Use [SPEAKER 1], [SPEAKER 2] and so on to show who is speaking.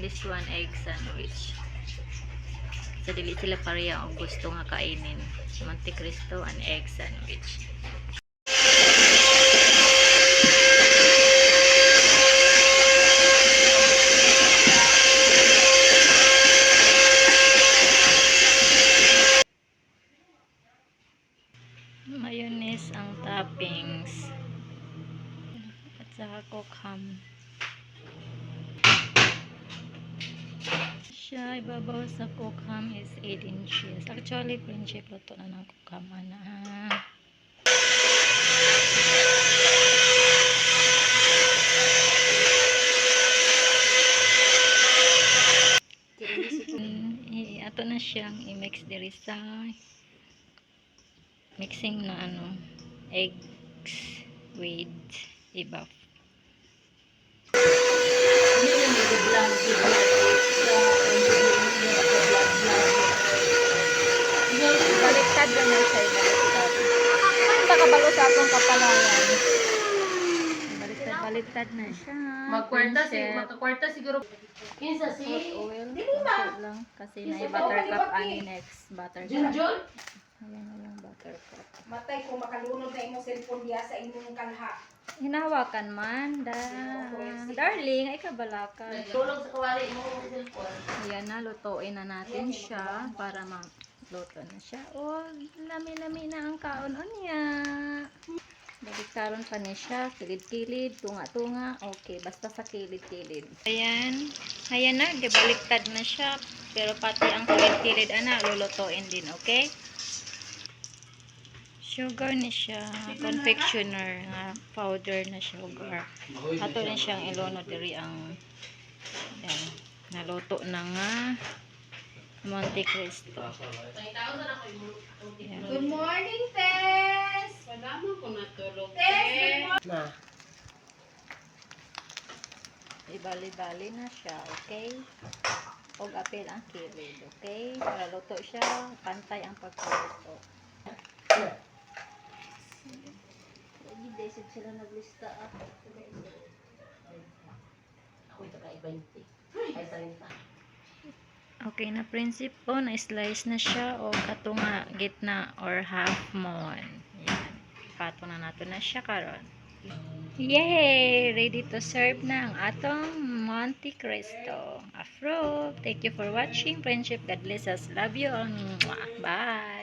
[SPEAKER 1] this one, egg sandwich. So, dili sila pareha ang gusto nga kainin. Monte Cristo and egg sandwich. Mayonnaise ang toppings. At saka cook ham. Siya, ibabaw sa cook ham is 8 inches. Actually, friendship, luto na ng cook ham. Ato na siyang i-mix diri sa mixing na eggs with ibaf. Baliktad lang na siya, baliktad. Nakabalo sa akong kapalayan. Baliktad na siya.
[SPEAKER 2] Magkwarta siguro. Kinsa si
[SPEAKER 1] Oil. Lang kasi na buttercup ani next buttercup.
[SPEAKER 2] Junjun?
[SPEAKER 1] Ayan na yung buttercup.
[SPEAKER 3] Matay kung makalunod na imong cellphone diya sa inyong kalha.
[SPEAKER 1] Hinahawakan man. Darling, ay kabalakan.
[SPEAKER 2] Tulog sa kawali mo sa cellphone.
[SPEAKER 1] Ayan na, lutuin na natin siya para magluto na siya. Oh, lami-lami na ang kaon niya. Baliktaron pa niya siya. Kilid-kilid, tunga-tunga. Okay, basta sa kilid-kilid. Ayan. Ayan na, baliktad na siya. Pero pati ang kilid-kilid, lulutuin din, okay? Sugar ni siya, confectioner nga powder na sugar. Ato na siyang ilono diri ang yan, naluto na nga Monte Cristo. Yan.
[SPEAKER 3] Good morning, Tess!
[SPEAKER 2] Salamat ko natulog.
[SPEAKER 3] Na.
[SPEAKER 1] Ibali-bali na siya, okay? Og apil ang kilid, okay? Para luto siya, pantay ang pagkaluto. Desig sila naglista ako.
[SPEAKER 2] Ako ito kay 20. Ay 30.
[SPEAKER 1] Okay na prinsip po, na-slice na siya o katunga gitna or half moon. Yan. Pato na nato na siya karon. Yay! Ready to serve na ang atong Monte Cristo. Approve! Thank you for watching, friendship. God bless us. Love you all. Bye!